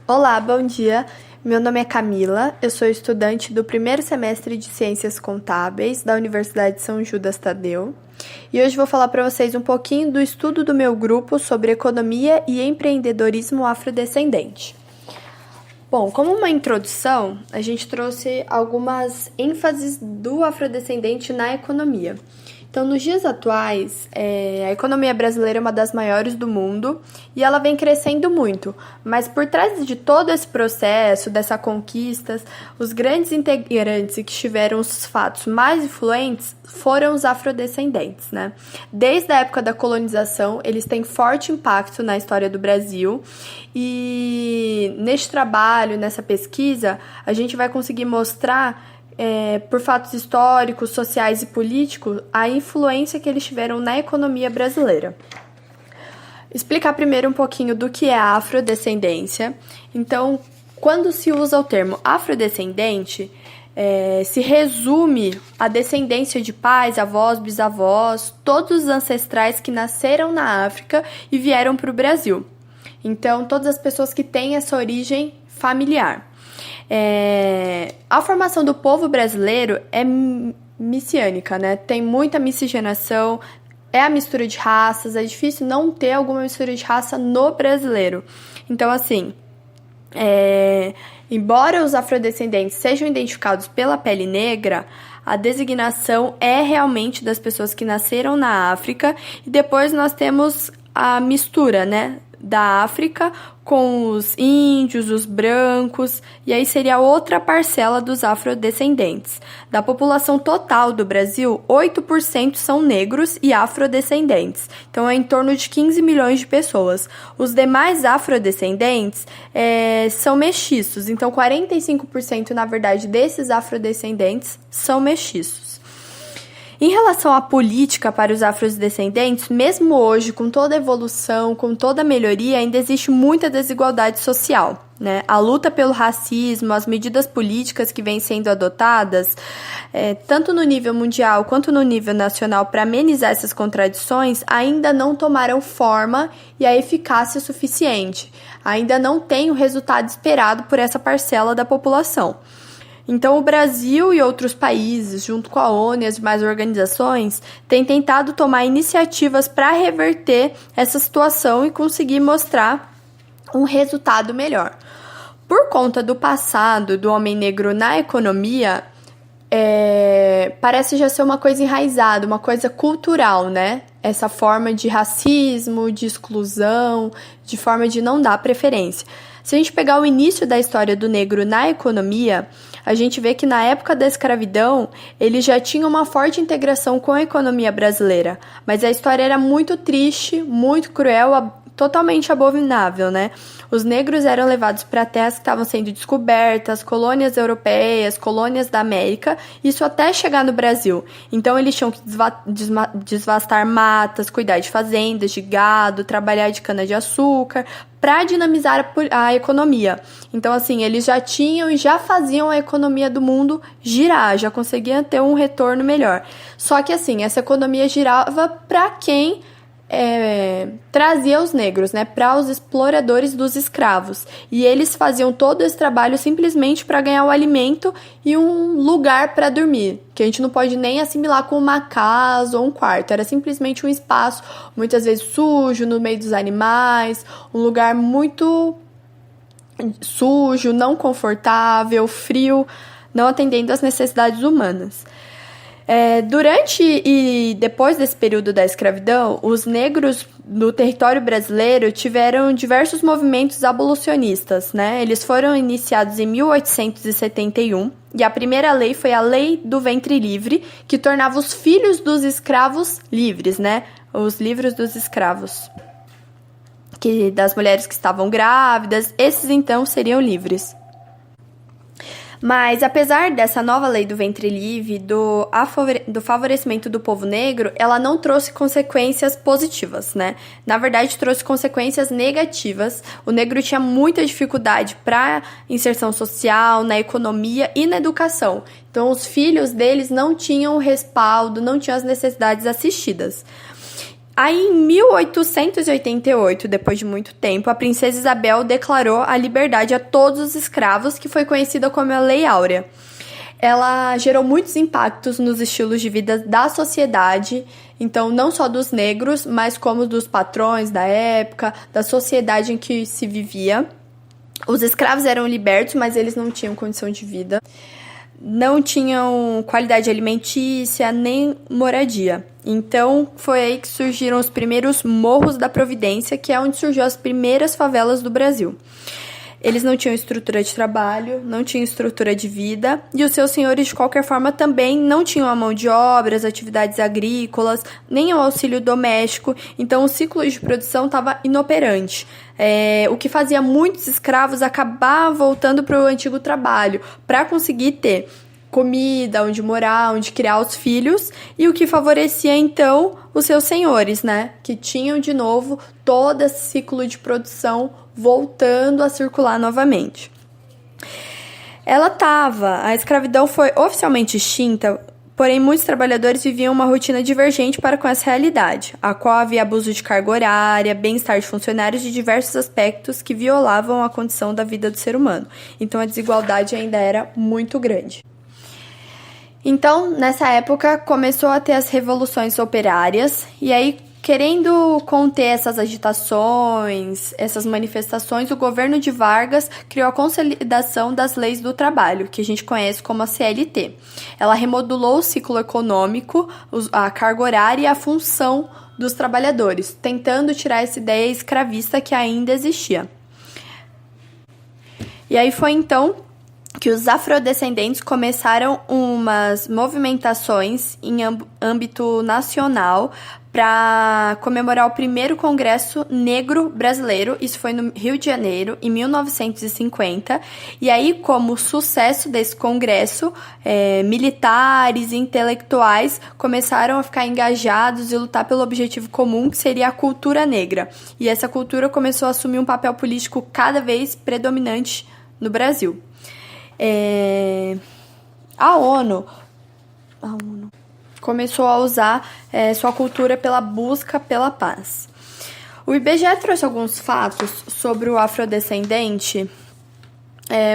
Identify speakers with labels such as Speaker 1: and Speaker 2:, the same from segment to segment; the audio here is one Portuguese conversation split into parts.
Speaker 1: Olá, bom dia. Meu nome é Camila, eu sou estudante do primeiro semestre de Ciências Contábeis da Universidade São Judas Tadeu e hoje vou falar para vocês um pouquinho do estudo do meu grupo sobre economia e empreendedorismo afrodescendente. Bom, como uma introdução, a gente trouxe algumas ênfases do afrodescendente na economia. Então, nos dias atuais, a economia brasileira é uma das maiores do mundo e ela vem crescendo muito. Mas por trás de todo esse processo, dessas conquistas, os grandes integrantes que tiveram os fatos mais influentes foram os afrodescendentes, né? Desde a época da colonização, eles têm forte impacto na história do Brasil e neste trabalho, nessa pesquisa, a gente vai conseguir mostrar por fatos históricos, sociais e políticos, a influência que eles tiveram na economia brasileira. Explicar primeiro um pouquinho do que é a afrodescendência. Então, quando se usa o termo afrodescendente, se resume a descendência de pais, avós, bisavós, todos os ancestrais que nasceram na África e vieram para o Brasil. Então, todas as pessoas que têm essa origem familiar. A formação do povo brasileiro é messiânica, né? Tem muita miscigenação, é a mistura de raças, é difícil não ter alguma mistura de raça no brasileiro. Então, assim, embora os afrodescendentes sejam identificados pela pele negra, a designação é realmente das pessoas que nasceram na África e depois nós temos a mistura, né? Da África com os índios, os brancos, e aí seria outra parcela dos afrodescendentes. Da população total do Brasil, 8% são negros e afrodescendentes, então é em torno de 15 milhões de pessoas. Os demais afrodescendentes são mestiços, então 45% na verdade desses afrodescendentes são mestiços. Em relação à política para os afrodescendentes, mesmo hoje, com toda a evolução, com toda a melhoria, ainda existe muita desigualdade social, né? A luta pelo racismo, as medidas políticas que vêm sendo adotadas, tanto no nível mundial quanto no nível nacional, para amenizar essas contradições, ainda não tomaram forma e a eficácia suficiente. Ainda não tem o resultado esperado por essa parcela da população. Então, o Brasil e outros países, junto com a ONU e as demais organizações, têm tentado tomar iniciativas para reverter essa situação e conseguir mostrar um resultado melhor. Por conta do passado do homem negro na economia, parece já ser uma coisa enraizada, uma coisa cultural, né? Essa forma de racismo, de exclusão, de forma de não dar preferência. Se a gente pegar o início da história do negro na economia, a gente vê que na época da escravidão, ele já tinha uma forte integração com a economia brasileira. Mas a história era muito triste, muito cruel, totalmente abominável, né? Os negros eram levados para terras que estavam sendo descobertas, colônias europeias, colônias da América, isso até chegar no Brasil. Então, eles tinham que desvastar matas, cuidar de fazendas, de gado, trabalhar de cana-de-açúcar, para dinamizar a economia. Então, assim, eles já tinham e já faziam a economia do mundo girar, já conseguiam ter um retorno melhor. Só que, assim, essa economia girava para quem trazia os negros, né, para os exploradores dos escravos. E eles faziam todo esse trabalho simplesmente para ganhar o alimento e um lugar para dormir, que a gente não pode nem assimilar com uma casa ou um quarto. Era simplesmente um espaço, muitas vezes sujo, no meio dos animais, um lugar muito sujo, não confortável, frio, não atendendo às necessidades humanas. Durante e depois desse período da escravidão, os negros do território brasileiro tiveram diversos movimentos abolicionistas, né? Eles foram iniciados em 1871 e a primeira lei foi a Lei do Ventre Livre, que tornava os filhos dos escravos livres, né? Os livros dos escravos, das mulheres que estavam grávidas, esses então seriam livres. Mas, apesar dessa nova lei do ventre livre, do favorecimento do povo negro, ela não trouxe consequências positivas, né? Na verdade, trouxe consequências negativas. O negro tinha muita dificuldade para inserção social, na economia e na educação. Então, os filhos deles não tinham respaldo, não tinham as necessidades assistidas. Aí, em 1888, depois de muito tempo, a princesa Isabel declarou a liberdade a todos os escravos, que foi conhecida como a Lei Áurea. Ela gerou muitos impactos nos estilos de vida da sociedade, então não só dos negros, mas como dos patrões da época, da sociedade em que se vivia. Os escravos eram libertos, mas eles não tinham condição de vida, não tinham qualidade alimentícia nem moradia. Então foi aí que surgiram os primeiros morros da Providência, que é onde surgiu as primeiras favelas do Brasil. Eles não tinham estrutura de trabalho, não tinham estrutura de vida, e os seus senhores, de qualquer forma, também não tinham a mão de obra, as atividades agrícolas, nem o auxílio doméstico, então o ciclo de produção estava inoperante. O que fazia muitos escravos acabar voltando para o antigo trabalho, para conseguir ter comida, onde morar, onde criar os filhos, e o que favorecia, então, os seus senhores, né? Que tinham, de novo, todo esse ciclo de produção voltando a circular novamente. A escravidão foi oficialmente extinta, porém muitos trabalhadores viviam uma rotina divergente para com essa realidade, a qual havia abuso de carga horária, bem-estar de funcionários de diversos aspectos que violavam a condição da vida do ser humano. Então a desigualdade ainda era muito grande. Então, nessa época, começou a ter as revoluções operárias, e aí, querendo conter essas agitações, essas manifestações, o governo de Vargas criou a Consolidação das Leis do Trabalho, que a gente conhece como a CLT. Ela remodulou o ciclo econômico, a carga horária e a função dos trabalhadores, tentando tirar essa ideia escravista que ainda existia. E aí foi então que os afrodescendentes começaram umas movimentações em âmbito nacional para comemorar o primeiro Congresso Negro Brasileiro. Isso foi no Rio de Janeiro, em 1950. E aí, como sucesso desse congresso, militares e intelectuais começaram a ficar engajados e lutar pelo objetivo comum, que seria a cultura negra. E essa cultura começou a assumir um papel político cada vez predominante no Brasil. A ONU começou a usar sua cultura pela busca pela paz. O IBGE trouxe alguns fatos sobre o afrodescendente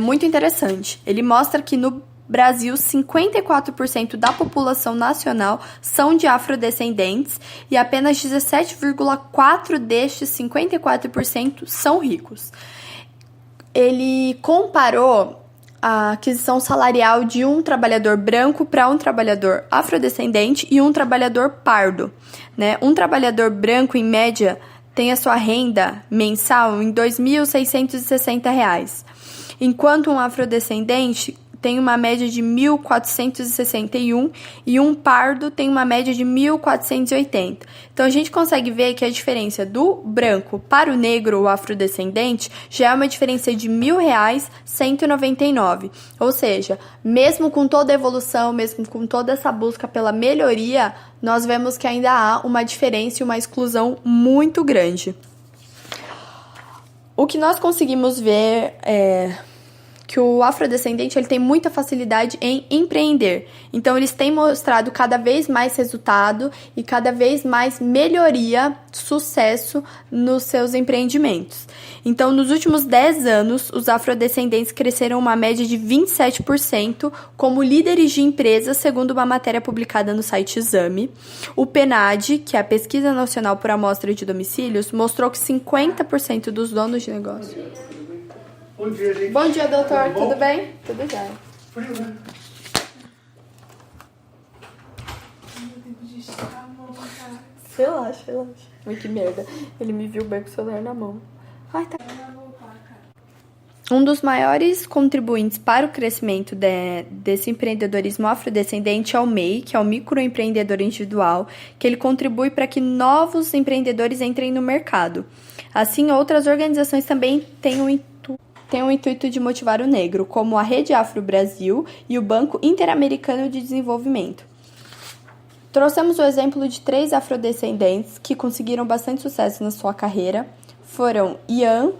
Speaker 1: muito interessante. Ele mostra que no Brasil, 54% da população nacional são de afrodescendentes e apenas 17,4% destes 54% são ricos. Ele comparou a aquisição salarial de um trabalhador branco para um trabalhador afrodescendente e um trabalhador pardo, né? Um trabalhador branco, em média, tem a sua renda mensal em R$ 2.660, enquanto um afrodescendente tem uma média de 1.461 e um pardo tem uma média de 1.480. Então, a gente consegue ver que a diferença do branco para o negro, o afrodescendente, já é uma diferença de R$ 1.199. Ou seja, mesmo com toda a evolução, mesmo com toda essa busca pela melhoria, nós vemos que ainda há uma diferença e uma exclusão muito grande. O que nós conseguimos ver que o afrodescendente ele tem muita facilidade em empreender. Então, eles têm mostrado cada vez mais resultado e cada vez mais melhoria, sucesso nos seus empreendimentos. Então, nos últimos 10 anos, os afrodescendentes cresceram uma média de 27% como líderes de empresas, segundo uma matéria publicada no site Exame. O PNAD, que é a Pesquisa Nacional por Amostra de Domicílios, mostrou que 50% dos donos de negócio...
Speaker 2: Bom dia, gente.
Speaker 1: Bom dia, doutor. Tudo bem? Tudo já.
Speaker 2: Frio, né?
Speaker 1: Relaxa. Ai, que merda. Ele me viu bem com o celular na mão. Ai, tá. Um dos maiores contribuintes para o crescimento desse empreendedorismo afrodescendente é o MEI, que é o microempreendedor individual, que ele contribui para que novos empreendedores entrem no mercado. Assim, outras organizações também têm o intuito de motivar o negro, como a Rede Afro Brasil e o Banco Interamericano de Desenvolvimento. Trouxemos o exemplo de 3 afrodescendentes que conseguiram bastante sucesso na sua carreira. Foram Ian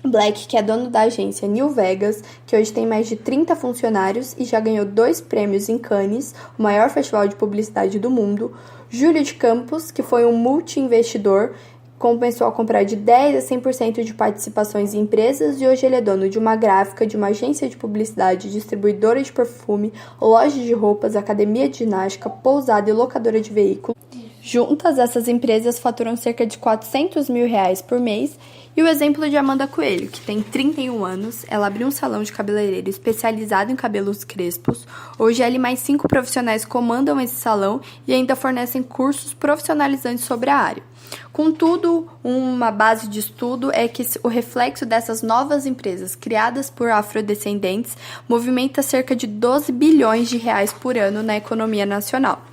Speaker 1: Black, que é dono da agência New Vegas, que hoje tem mais de 30 funcionários e já ganhou 2 prêmios em Cannes, o maior festival de publicidade do mundo. Júlio de Campos, que foi um multi-investidor, começou a comprar de 10% a 100% de participações em empresas e hoje ele é dono de uma gráfica, de uma agência de publicidade, distribuidora de perfume, loja de roupas, academia de ginástica, pousada e locadora de veículos. Juntas, essas empresas faturam cerca de R$400 mil por mês. E o exemplo de Amanda Coelho, que tem 31 anos, ela abriu um salão de cabeleireiro especializado em cabelos crespos. Hoje ela e mais 5 profissionais comandam esse salão e ainda fornecem cursos profissionalizantes sobre a área. Contudo, uma base de estudo é que o reflexo dessas novas empresas criadas por afrodescendentes movimenta cerca de 12 bilhões de reais por ano na economia nacional.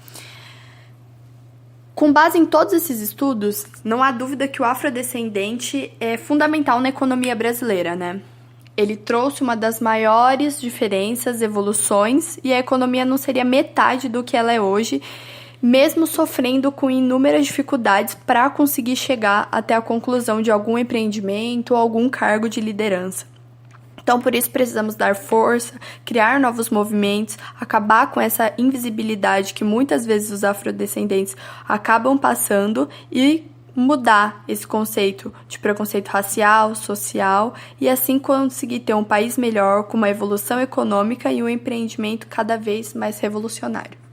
Speaker 1: Com base em todos esses estudos, não há dúvida que o afrodescendente é fundamental na economia brasileira, né? Ele trouxe uma das maiores diferenças, evoluções, e a economia não seria metade do que ela é hoje, mesmo sofrendo com inúmeras dificuldades para conseguir chegar até a conclusão de algum empreendimento ou algum cargo de liderança. Então, por isso, precisamos dar força, criar novos movimentos, acabar com essa invisibilidade que muitas vezes os afrodescendentes acabam passando e mudar esse conceito de preconceito racial, social e assim conseguir ter um país melhor, com uma evolução econômica e um empreendimento cada vez mais revolucionário.